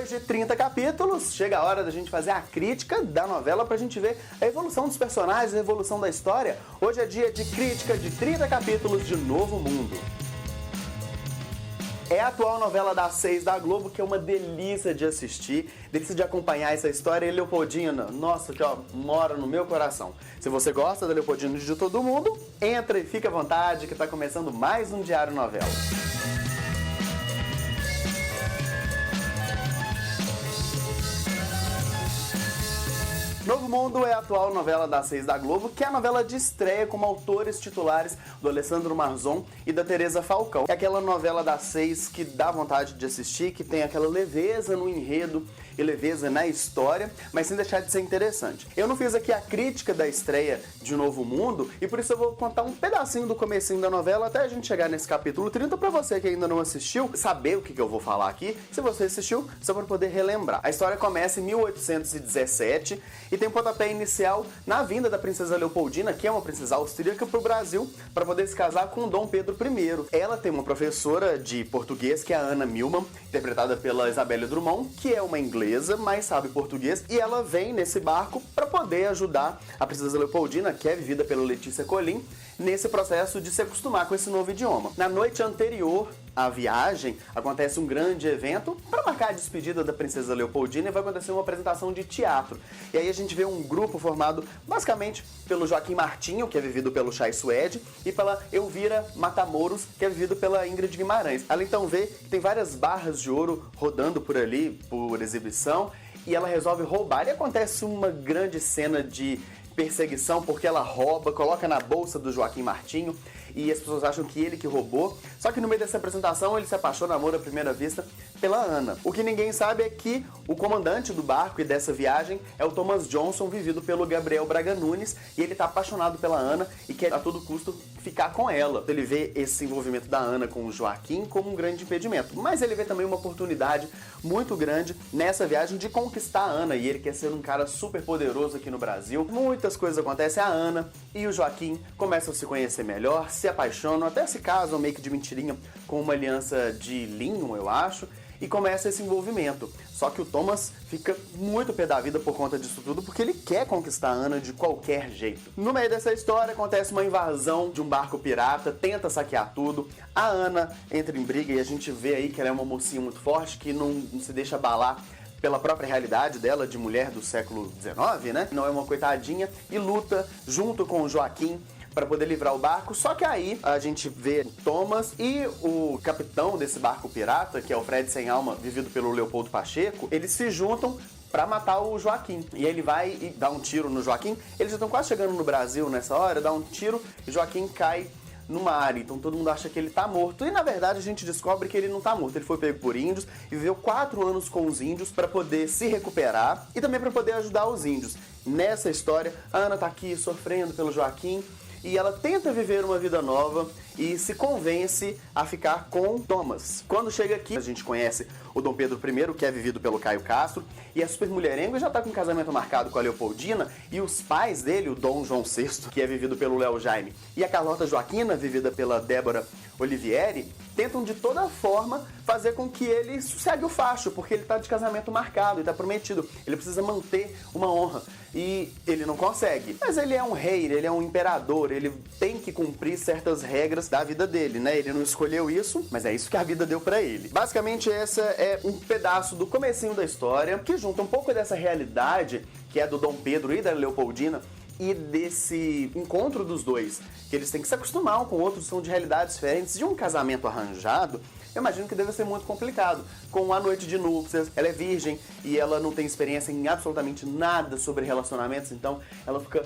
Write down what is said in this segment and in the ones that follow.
Depois de 30 capítulos, chega a hora da gente fazer a crítica da novela pra gente ver a evolução dos personagens, a evolução da história. Hoje é dia de crítica de 30 capítulos de Novo Mundo. É a atual novela das 6 da Globo, que é uma delícia de assistir, delícia de acompanhar essa história. E Leopoldina, nossa, que ó, mora no meu coração. Se você gosta da Leopoldina de Todo Mundo, entra e fica à vontade, que tá começando mais um Diário Novela. Novo Mundo é a atual novela das 6 da Globo, que é a novela de estreia como autores titulares do Alessandro Marzon e da Teresa Falcão. É aquela novela das 6 que dá vontade de assistir, que tem aquela leveza no enredo e leveza na história, mas sem deixar de ser interessante. Eu não fiz aqui a crítica da estreia de Novo Mundo e por isso eu vou contar um pedacinho do comecinho da novela até a gente chegar nesse capítulo 30 pra você que ainda não assistiu, saber o que eu vou falar aqui. Se você assistiu, só para poder relembrar. A história começa em 1817 e tem um pontapé inicial na vinda da princesa Leopoldina, que é uma princesa austríaca, para o Brasil para poder se casar com Dom Pedro I. Ela tem uma professora de português, que é a Ana Milman, interpretada pela Isabelle Drummond, que é uma inglesa, mas sabe português, e ela vem nesse barco para poder ajudar a princesa Leopoldina, que é vivida pela Letícia Colin, nesse processo de se acostumar com esse novo idioma. Na noite anterior à viagem, acontece um grande evento para marcar a despedida da princesa Leopoldina e vai acontecer uma apresentação de teatro. E aí a gente vê um grupo formado basicamente pelo Joaquim Martinho, que é vivido pelo Chay Suede, e pela Elvira Matamoros, que é vivido pela Ingrid Guimarães. Ela então vê que tem várias barras de ouro rodando por ali, por exibição, e ela resolve roubar. E acontece uma grande cena de perseguição, porque ela rouba, coloca na bolsa do Joaquim Martinho e as pessoas acham que ele que roubou. Só que no meio dessa apresentação ele se apaixona, amor à primeira vista, pela Ana. O que ninguém sabe é que o comandante do barco e dessa viagem é o Thomas Johnson, vivido pelo Gabriel Braga Nunes, e ele tá apaixonado pela Ana e quer a todo custo ficar com ela. Ele vê esse envolvimento da Ana com o Joaquim como um grande impedimento, mas ele vê também uma oportunidade muito grande nessa viagem de conquistar a Ana, e ele quer ser um cara super poderoso aqui no Brasil. Muitas coisas acontecem, a Ana e o Joaquim começam a se conhecer melhor, se apaixonam, até se casam meio que de mentirinha com uma aliança de linho, eu acho, e começa esse envolvimento. Só que o Thomas fica muito pé da vida por conta disso tudo, porque ele quer conquistar a Ana de qualquer jeito. No meio dessa história acontece uma invasão de um barco pirata, tenta saquear tudo, a Ana entra em briga e a gente vê aí que ela é uma mocinha muito forte, que não se deixa abalar pela própria realidade dela, de mulher do século XIX, né? Não é uma coitadinha, e luta junto com o Joaquim para poder livrar o barco. Só que aí a gente vê o Thomas e o capitão desse barco pirata, que é o Fred Sem Alma, vivido pelo Leopoldo Pacheco, eles se juntam para matar o Joaquim. E ele vai e dá um tiro no Joaquim. Eles já estão quase chegando no Brasil nessa hora, dá um tiro e Joaquim cai no mar, então todo mundo acha que ele tá morto. E na verdade a gente descobre que ele não tá morto, ele foi pego por índios e viveu 4 anos com os índios para poder se recuperar e também para poder ajudar os índios. Nessa história, a Ana tá aqui sofrendo pelo Joaquim e ela tenta viver uma vida nova e se convence a ficar com Thomas. Quando chega aqui, a gente conhece o Dom Pedro I, que é vivido pelo Caio Castro, e a super mulherengo já tá com um casamento marcado com a Leopoldina, e os pais dele, o Dom João VI, que é vivido pelo Léo Jaime, e a Carlota Joaquina, vivida pela Débora Olivieri, tentam de toda forma fazer com que ele sossegue o facho, porque ele tá de casamento marcado e tá prometido. Ele precisa manter uma honra e ele não consegue. Mas ele é um rei, ele é um imperador, ele tem que cumprir certas regras da vida dele, né? Ele não escolheu isso, mas é isso que a vida deu pra ele. Basicamente, essa é um pedaço do comecinho da história, que junta um pouco dessa realidade, que é do Dom Pedro e da Leopoldina, e desse encontro dos dois, que eles têm que se acostumar um com o outro, são de realidades diferentes, de um casamento arranjado. Eu imagino que deve ser muito complicado. Com a noite de núpcias, ela é virgem e ela não tem experiência em absolutamente nada sobre relacionamentos, então ela fica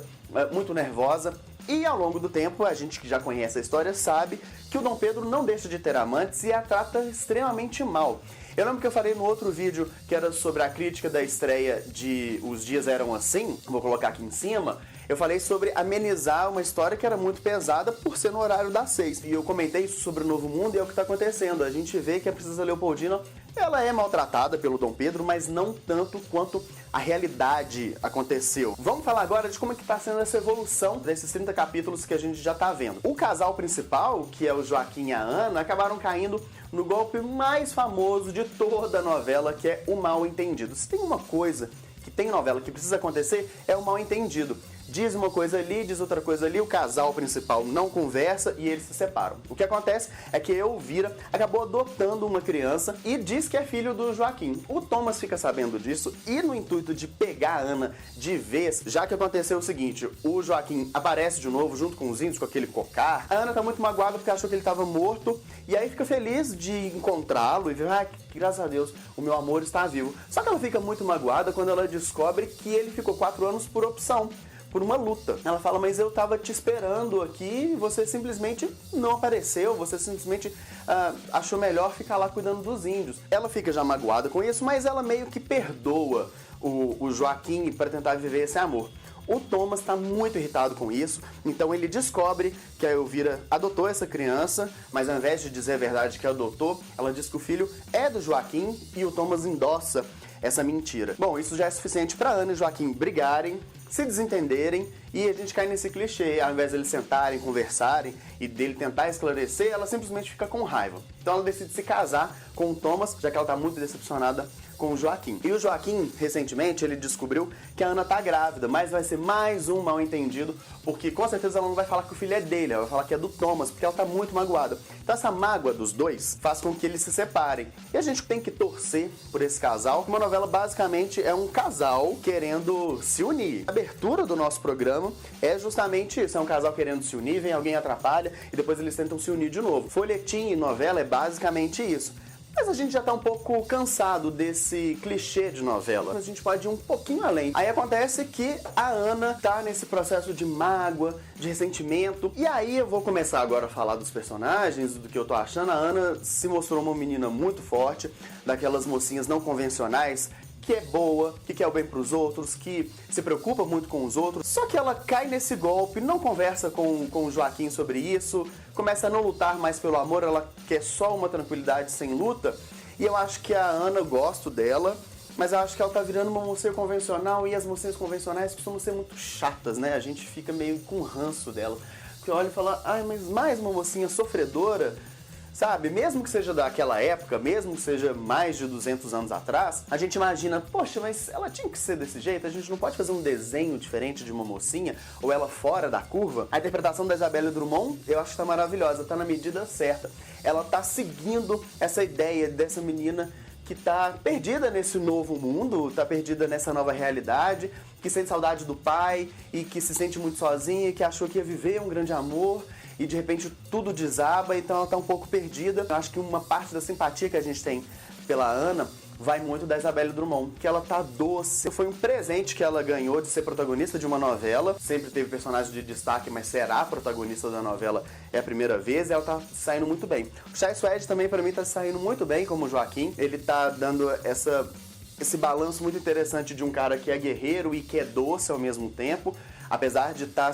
muito nervosa. E ao longo do tempo, a gente que já conhece a história sabe que o Dom Pedro não deixa de ter amantes e a trata extremamente mal. Eu lembro que eu falei no outro vídeo que era sobre a crítica da estreia de Os Dias Eram Assim, vou colocar aqui em cima. Eu falei sobre amenizar uma história que era muito pesada por ser no horário das 6. E eu comentei isso sobre o Novo Mundo e é o que está acontecendo. A gente vê que a princesa Leopoldina ela é maltratada pelo Dom Pedro, mas não tanto quanto a realidade aconteceu. Vamos falar agora de como é que tá sendo essa evolução desses 30 capítulos que a gente já tá vendo. O casal principal, que é o Joaquim e a Ana, acabaram caindo no golpe mais famoso de toda a novela, que é o mal-entendido. Se tem uma coisa que tem novela que precisa acontecer, é o mal-entendido. Diz uma coisa ali, diz outra coisa ali, o casal principal não conversa e eles se separam. O que acontece é que Elvira acabou adotando uma criança e diz que é filho do Joaquim. O Thomas fica sabendo disso e, no intuito de pegar a Ana de vez, já que aconteceu o seguinte, o Joaquim aparece de novo junto com os índios, com aquele cocar, a Ana tá muito magoada porque achou que ele estava morto e aí fica feliz de encontrá-lo e ver, graças a Deus, o meu amor está vivo. Só que ela fica muito magoada quando ela descobre que ele ficou 4 anos por opção, por uma luta. Ela fala, mas eu tava te esperando aqui e você simplesmente não apareceu, você simplesmente achou melhor ficar lá cuidando dos índios. Ela fica já magoada com isso, mas ela meio que perdoa o Joaquim para tentar viver esse amor. O Thomas está muito irritado com isso, então ele descobre que a Elvira adotou essa criança, mas ao invés de dizer a verdade que adotou, ela diz que o filho é do Joaquim e o Thomas endossa essa mentira. Bom, isso já é suficiente para Ana e Joaquim brigarem, se desentenderem e a gente cai nesse clichê. Ao invés de eles sentarem, conversarem e dele tentar esclarecer, ela simplesmente fica com raiva. Então ela decide se casar com o Thomas, já que ela tá muito decepcionada com o Joaquim. E o Joaquim, recentemente, ele descobriu que a Ana tá grávida, mas vai ser mais um mal-entendido, porque com certeza ela não vai falar que o filho é dele, ela vai falar que é do Thomas, porque ela tá muito magoada. Então essa mágoa dos dois faz com que eles se separem. E a gente tem que torcer por esse casal. Uma novela basicamente é um casal querendo se unir. A abertura do nosso programa é justamente isso, é um casal querendo se unir, vem alguém atrapalha e depois eles tentam se unir de novo. Folhetim e novela é basicamente isso. Mas a gente já tá um pouco cansado desse clichê de novela. A gente pode ir um pouquinho além. Aí acontece que a Ana tá nesse processo de mágoa, de ressentimento. E aí eu vou começar agora a falar dos personagens, do que eu tô achando. A Ana se mostrou uma menina muito forte, daquelas mocinhas não convencionais, que é boa, que quer o bem pros outros, que se preocupa muito com os outros. Só que ela cai nesse golpe, não conversa com o Joaquim sobre isso, começa a não lutar mais pelo amor, ela quer só uma tranquilidade sem luta. E eu acho que a Ana, eu gosto dela, mas eu acho que ela tá virando uma mocinha convencional e as mocinhas convencionais costumam ser muito chatas, né? A gente fica meio com ranço dela. Porque olha e fala, ai, mas mais uma mocinha sofredora. Sabe, mesmo que seja daquela época, mesmo que seja mais de 200 anos atrás, a gente imagina, poxa, mas ela tinha que ser desse jeito, a gente não pode fazer um desenho diferente de uma mocinha, ou ela fora da curva. A interpretação da Isabelle Drummond, eu acho que tá maravilhosa, tá na medida certa. Ela tá seguindo essa ideia dessa menina que tá perdida nesse novo mundo, tá perdida nessa nova realidade, que sente saudade do pai e que se sente muito sozinha e que achou que ia viver um grande amor. E de repente tudo desaba, então ela tá um pouco perdida. Eu acho que uma parte da simpatia que a gente tem pela Ana vai muito da Isabelle Drummond, que ela tá doce. Foi um presente que ela ganhou de ser protagonista de uma novela. Sempre teve personagem de destaque, mas será a protagonista da novela é a primeira vez e ela tá saindo muito bem. O Chay Suede também, pra mim, tá saindo muito bem como Joaquim. Ele tá dando esse balanço muito interessante de um cara que é guerreiro e que é doce ao mesmo tempo. Apesar de tá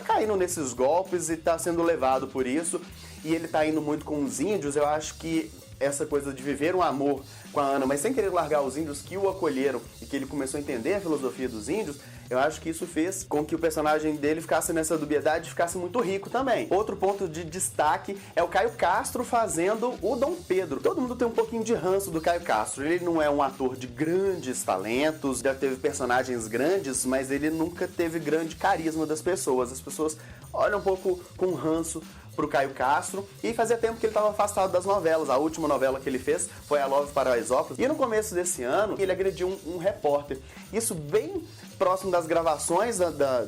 caindo nesses golpes e tá sendo levado por isso, e ele tá indo muito com os índios, eu acho que essa coisa de viver um amor com a Ana, mas sem querer largar os índios que o acolheram e que ele começou a entender a filosofia dos índios, eu acho que isso fez com que o personagem dele ficasse nessa dubiedade e ficasse muito rico também. Outro ponto de destaque é o Caio Castro fazendo o Dom Pedro. Todo mundo tem um pouquinho de ranço do Caio Castro. Ele não é um ator de grandes talentos, já teve personagens grandes, mas ele nunca teve grande carisma das pessoas. As pessoas olham um pouco com ranço pro Caio Castro, e fazia tempo que ele estava afastado das novelas. A última novela que ele fez foi a Love Paraisópolis, e no começo desse ano ele agrediu um repórter. Isso bem próximo das gravações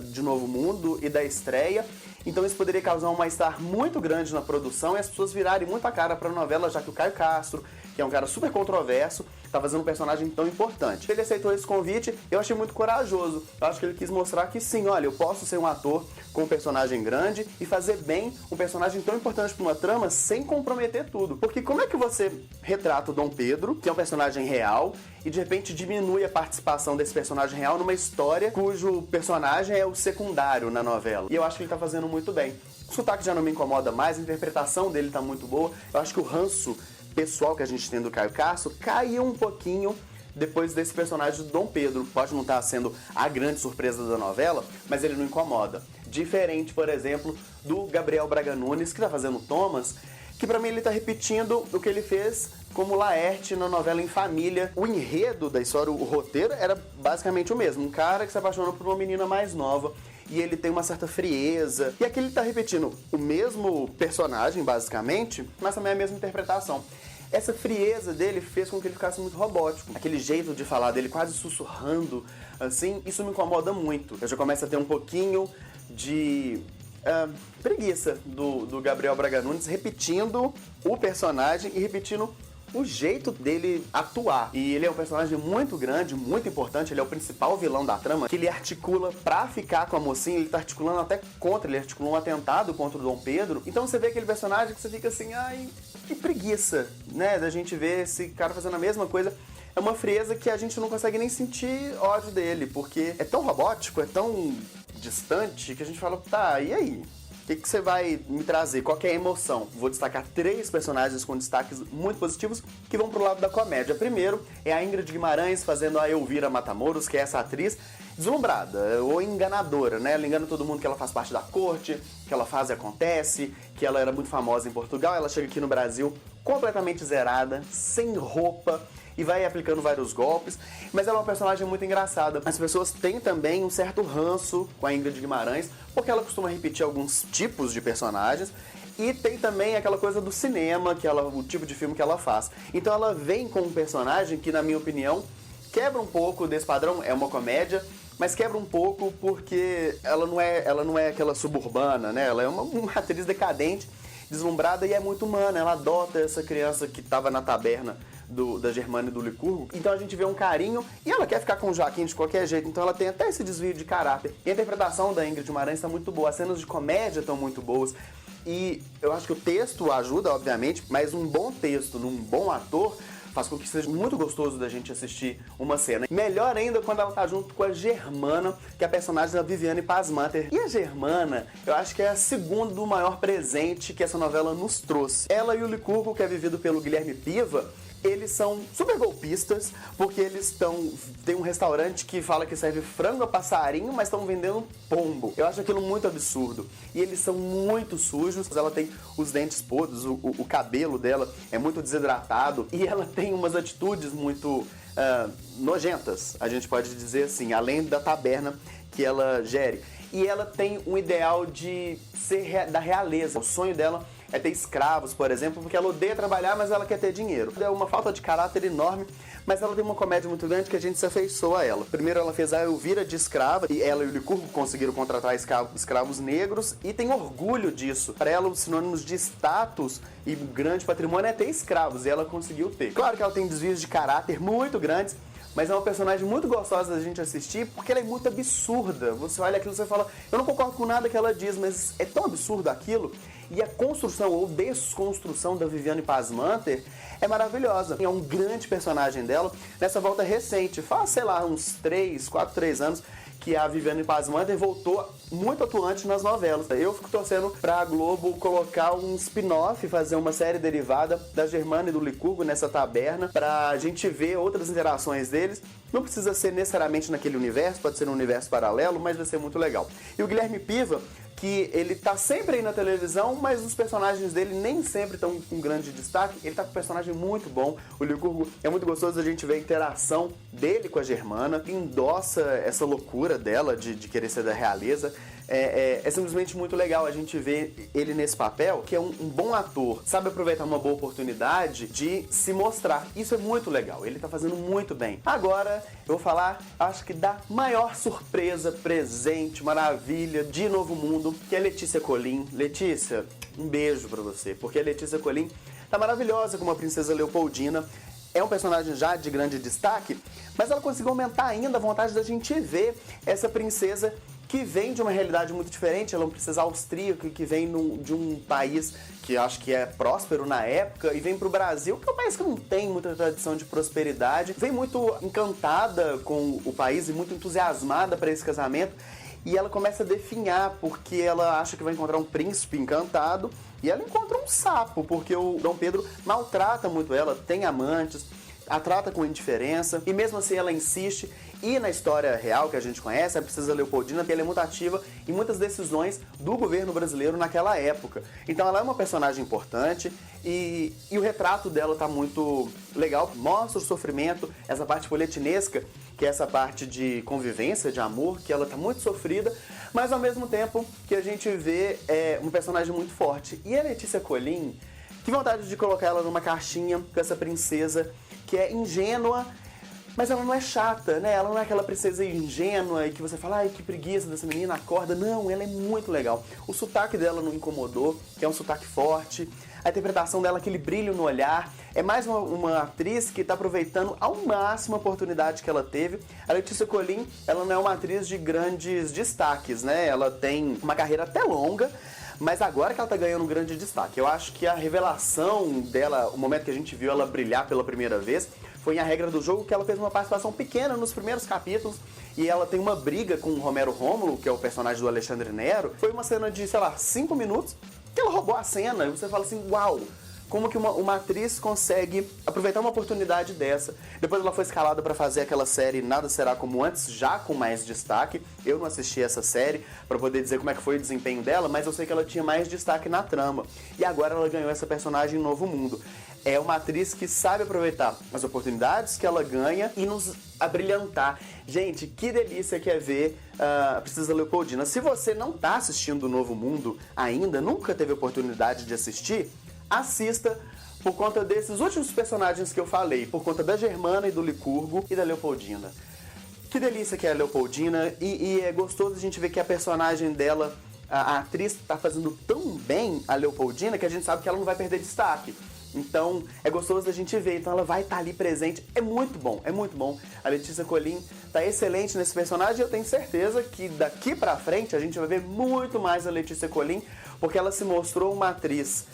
de Novo Mundo e da estreia. Então isso poderia causar um mal-estar muito grande na produção e as pessoas virarem muito a cara pra novela, já que o Caio Castro, que é um cara super controverso, tá fazendo um personagem tão importante. Ele aceitou esse convite, eu achei muito corajoso. Eu acho que ele quis mostrar que sim, olha, eu posso ser um ator com um personagem grande e fazer bem um personagem tão importante pra uma trama sem comprometer tudo. Porque como é que você retrata o Dom Pedro, que é um personagem real, e de repente diminui a participação desse personagem real numa história cujo personagem é o secundário na novela? E eu acho que ele tá fazendo muito bem. O sotaque já não me incomoda mais, a interpretação dele tá muito boa. Eu acho que o ranço pessoal que a gente tem do Caio Castro caiu um pouquinho depois desse personagem do Dom Pedro. Pode não estar sendo a grande surpresa da novela, mas ele não incomoda. Diferente, por exemplo, do Gabriel Braga Nunes, que tá fazendo Thomas, que pra mim ele tá repetindo o que ele fez como Laerte na novela Em Família. O enredo da história, o roteiro, era basicamente o mesmo. Um cara que se apaixonou por uma menina mais nova e ele tem uma certa frieza. E aqui ele tá repetindo o mesmo personagem, basicamente, mas também a mesma interpretação. Essa frieza dele fez com que ele ficasse muito robótico. Aquele jeito de falar dele quase sussurrando, assim, isso me incomoda muito. Eu já começo a ter um pouquinho de preguiça do Gabriel Braga Nunes repetindo o personagem e repetindo o jeito dele atuar. E ele é um personagem muito grande, muito importante, ele é o principal vilão da trama, que ele articula pra ficar com a mocinha, ele tá articulando até contra, ele articulou um atentado contra o Dom Pedro. Então você vê aquele personagem que você fica assim, ai, que preguiça, né, da gente ver esse cara fazendo a mesma coisa. É uma frieza que a gente não consegue nem sentir ódio dele, porque é tão robótico, é tão distante, que a gente fala, tá, e aí? O que você vai me trazer? Qual que é a emoção? Vou destacar 3 personagens com destaques muito positivos que vão pro lado da comédia. Primeiro é a Ingrid Guimarães fazendo a Elvira Matamoros, que é essa atriz deslumbrada ou enganadora, né? Ela engana todo mundo que ela faz parte da corte, que ela faz e acontece, que ela era muito famosa em Portugal. Ela chega aqui no Brasil completamente zerada, sem roupa, e vai aplicando vários golpes, mas ela é uma personagem muito engraçada. As pessoas têm também um certo ranço com a Ingrid Guimarães, porque ela costuma repetir alguns tipos de personagens, e tem também aquela coisa do cinema, o tipo de filme que ela faz. Então ela vem com um personagem que, na minha opinião, quebra um pouco desse padrão, é uma comédia, mas quebra um pouco porque ela não é aquela suburbana, né? Ela é uma atriz decadente, deslumbrada e é muito humana. Ela adota essa criança que estava na taberna da Germana e do Licurgo. Então a gente vê um carinho e ela quer ficar com o Joaquim de qualquer jeito. Então ela tem até esse desvio de caráter. E a interpretação da Ingrid Guimarães está muito boa. As cenas de comédia estão muito boas. E eu acho que o texto ajuda, obviamente, mas um bom texto num bom ator faz com que seja muito gostoso da gente assistir uma cena. Melhor ainda quando ela tá junto com a Germana, que é a personagem da Viviane Pasmanter. E a Germana, eu acho que é a segunda do maior presente que essa novela nos trouxe. Ela e o Licurgo, que é vivido pelo Guilherme Piva, eles são super golpistas, porque eles tem um restaurante que fala que serve frango a passarinho, mas estão vendendo pombo. Eu acho aquilo muito absurdo. E eles são muito sujos, ela tem os dentes podres, o cabelo dela é muito desidratado, e ela tem umas atitudes muito nojentas, a gente pode dizer assim, além da taberna que ela gere. E ela tem um ideal de ser da realeza. O sonho dela é ter escravos, por exemplo, porque ela odeia trabalhar, mas ela quer ter dinheiro. É uma falta de caráter enorme, mas ela tem uma comédia muito grande que a gente se afeiçoa a ela. Primeiro ela fez a Elvira de escrava, e ela e o Licurgo conseguiram contratar escravos negros, e tem orgulho disso. Para ela, os sinônimos de status e grande patrimônio é ter escravos, e ela conseguiu ter. Claro que ela tem desvios de caráter muito grandes, mas é uma personagem muito gostosa da gente assistir, porque ela é muito absurda. Você olha aquilo e você fala, eu não concordo com nada que ela diz, mas é tão absurdo aquilo. E a construção ou desconstrução da Viviane Pasmanter é maravilhosa. É um grande personagem dela nessa volta recente. Faz, sei lá, uns 3 anos que a Viviane Pasmanter voltou muito atuante nas novelas. Eu fico torcendo pra Globo colocar um spin-off, fazer uma série derivada da Germana e do Licurgo nessa taberna, pra gente ver outras interações deles. Não precisa ser necessariamente naquele universo, pode ser um universo paralelo, mas vai ser muito legal. E o Guilherme Piva, que ele tá sempre aí na televisão, mas os personagens dele nem sempre estão com grande destaque. Ele tá com um personagem muito bom. O Licurgo é muito gostoso a gente ver a interação dele com a Germana, endossa essa loucura dela de querer ser da realeza. É simplesmente muito legal a gente ver ele nesse papel, que é um bom ator, sabe aproveitar uma boa oportunidade de se mostrar. Isso é muito legal, ele tá fazendo muito bem. Agora, eu vou falar, acho que da maior surpresa, presente, maravilha de Novo Mundo, que é Letícia Colin. Letícia, um beijo pra você, porque a Letícia Colin tá maravilhosa como a Princesa Leopoldina. É um personagem já de grande destaque, mas ela conseguiu aumentar ainda a vontade da gente ver essa princesa que vem de uma realidade muito diferente. Ela é uma princesa austríaca que vem de um país que acho que é próspero na época e vem pro Brasil, que é um país que não tem muita tradição de prosperidade. Vem muito encantada com o país e muito entusiasmada para esse casamento. e ela começa a definhar porque ela acha que vai encontrar um príncipe encantado e ela encontra um sapo, porque o Dom Pedro maltrata muito ela, tem amantes, a trata com indiferença e mesmo assim ela insiste. E na história real que a gente conhece, a princesa Leopoldina, ela é muito ativa em muitas decisões do governo brasileiro naquela época. Então ela é uma personagem importante e o retrato dela tá muito legal, mostra o sofrimento, essa parte folhetinesca, que é essa parte de convivência, de amor, que ela tá muito sofrida, mas ao mesmo tempo que a gente vê um personagem muito forte. E a Letícia Colin, que vontade de colocar ela numa caixinha com essa princesa que é ingênua, mas ela não é chata, né? Ela não é aquela princesa ingênua e que você fala, ai, que preguiça dessa menina, acorda. Não, ela é muito legal. O sotaque dela não incomodou, que é um sotaque forte. A interpretação dela, aquele brilho no olhar. É mais uma atriz que está aproveitando ao máximo a oportunidade que ela teve. A Letícia Colin, ela não é uma atriz de grandes destaques, né? Ela tem uma carreira até longa, mas agora que ela tá ganhando um grande destaque. Eu acho que a revelação dela, o momento que a gente viu ela brilhar pela primeira vez, foi em A Regra do Jogo, que ela fez uma participação pequena nos primeiros capítulos e ela tem uma briga com o Romero Rômulo, que é o personagem do Alexandre Nero. Foi uma cena de, sei lá, 5 minutos que ela roubou a cena e você fala assim, uau! Como que uma atriz consegue aproveitar uma oportunidade dessa? Depois ela foi escalada para fazer aquela série Nada Será Como Antes, já com mais destaque. Eu não assisti essa série para poder dizer como é que foi o desempenho dela, mas eu sei que ela tinha mais destaque na trama. E agora ela ganhou essa personagem em Novo Mundo. É uma atriz que sabe aproveitar as oportunidades que ela ganha e nos abrilhantar. Gente, que delícia que é ver a Princesa Leopoldina. Se você não está assistindo o Novo Mundo ainda, nunca teve oportunidade de assistir, assista por conta desses últimos personagens que eu falei, por conta da Germana e do Licurgo e da Leopoldina. Que delícia que é a Leopoldina e é gostoso a gente ver que a personagem dela, a atriz está fazendo tão bem a Leopoldina que a gente sabe que ela não vai perder destaque. Então é gostoso da gente ver, então ela vai estar ali presente, é muito bom, é muito bom. A Letícia Colin tá excelente nesse personagem e eu tenho certeza que daqui pra frente a gente vai ver muito mais a Letícia Colin, porque ela se mostrou uma atriz,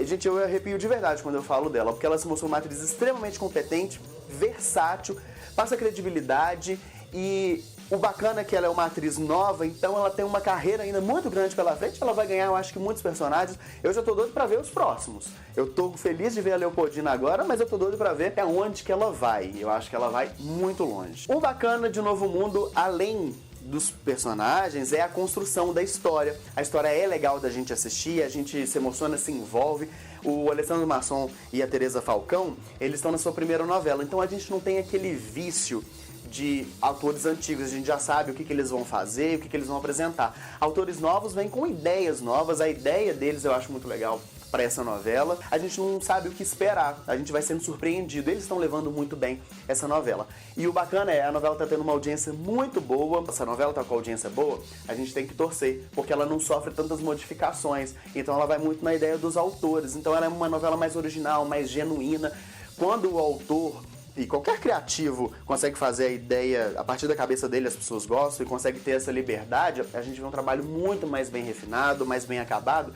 gente, eu arrepio de verdade quando eu falo dela, porque ela se mostrou uma atriz extremamente competente, versátil, passa credibilidade e o bacana é que ela é uma atriz nova, então ela tem uma carreira ainda muito grande pela frente, ela vai ganhar, eu acho que muitos personagens. Eu já tô doido pra ver os próximos. Eu tô feliz de ver a Leopoldina agora, mas eu tô doido pra ver até onde que ela vai. Eu acho que ela vai muito longe. O bacana de Novo Mundo, além dos personagens, é a construção da história. A história é legal da gente assistir, a gente se emociona, se envolve. O Alessandro Marson e a Teresa Falcão, eles estão na sua primeira novela, então a gente não tem aquele vício de autores antigos, a gente já sabe o que eles vão fazer, o que eles vão apresentar. Autores novos vêm com ideias novas, a ideia deles eu acho muito legal para essa novela. A gente não sabe o que esperar, a gente vai sendo surpreendido, eles estão levando muito bem essa novela. E o bacana é, a novela tá tendo uma audiência muito boa, essa novela tá com audiência boa, a gente tem que torcer, porque ela não sofre tantas modificações, então ela vai muito na ideia dos autores, então ela é uma novela mais original, mais genuína. Quando o autor e qualquer criativo consegue fazer a ideia a partir da cabeça dele, as pessoas gostam e consegue ter essa liberdade, a gente vê um trabalho muito mais bem refinado, mais bem acabado.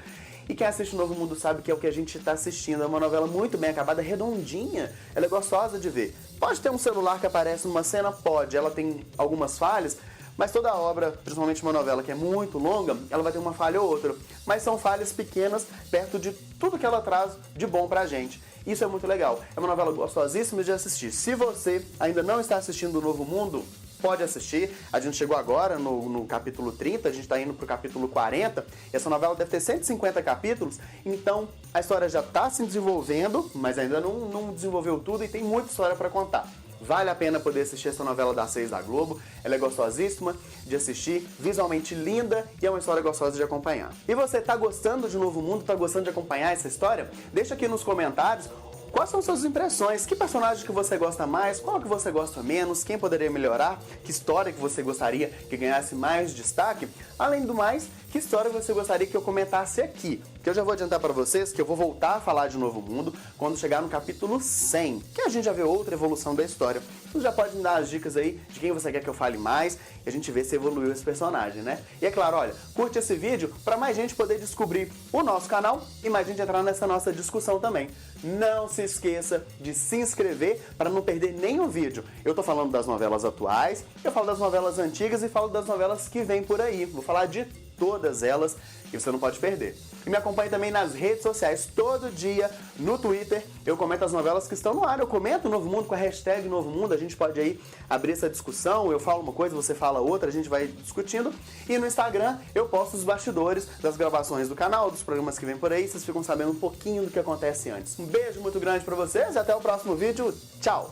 E quem assiste o Novo Mundo sabe que é o que a gente está assistindo. É uma novela muito bem acabada, redondinha. Ela é gostosa de ver. Pode ter um celular que aparece numa cena? Pode. Ela tem algumas falhas, mas toda obra, principalmente uma novela que é muito longa, ela vai ter uma falha ou outra. Mas são falhas pequenas perto de tudo que ela traz de bom pra gente. Isso é muito legal. É uma novela gostosíssima de assistir. Se você ainda não está assistindo o Novo Mundo, pode assistir. A gente chegou agora no capítulo 30, a gente está indo pro capítulo 40. Essa novela deve ter 150 capítulos, então a história já está se desenvolvendo, mas ainda não desenvolveu tudo e tem muita história para contar. Vale a pena poder assistir essa novela das 6 da Globo. Ela é gostosíssima de assistir, visualmente linda e é uma história gostosa de acompanhar. E você tá gostando de Novo Mundo? Tá gostando de acompanhar essa história? Deixa aqui nos comentários quais são suas impressões, que personagem que você gosta mais, qual que você gosta menos, quem poderia melhorar, que história que você gostaria que ganhasse mais destaque. Além do mais, que história você gostaria que eu comentasse aqui. que eu já vou adiantar pra vocês que eu vou voltar a falar de Novo Mundo quando chegar no capítulo 100, que a gente já vê outra evolução da história. Você já pode me dar as dicas aí de quem você quer que eu fale mais e a gente vê se evoluiu esse personagem, né? E é claro, olha, curte esse vídeo pra mais gente poder descobrir o nosso canal e mais gente entrar nessa nossa discussão também. Não se esqueça de se inscrever para não perder nenhum vídeo. Eu tô falando das novelas atuais, eu falo das novelas antigas e falo das novelas que vêm por aí. Vou falar de todas elas e você não pode perder. E me acompanhe também nas redes sociais, todo dia, no Twitter, eu comento as novelas que estão no ar, eu comento o Novo Mundo com a hashtag Novo Mundo, a gente pode aí abrir essa discussão, eu falo uma coisa, você fala outra, a gente vai discutindo. E no Instagram eu posto os bastidores das gravações do canal, dos programas que vêm por aí, vocês ficam sabendo um pouquinho do que acontece antes. Um beijo muito grande pra vocês e até o próximo vídeo, tchau!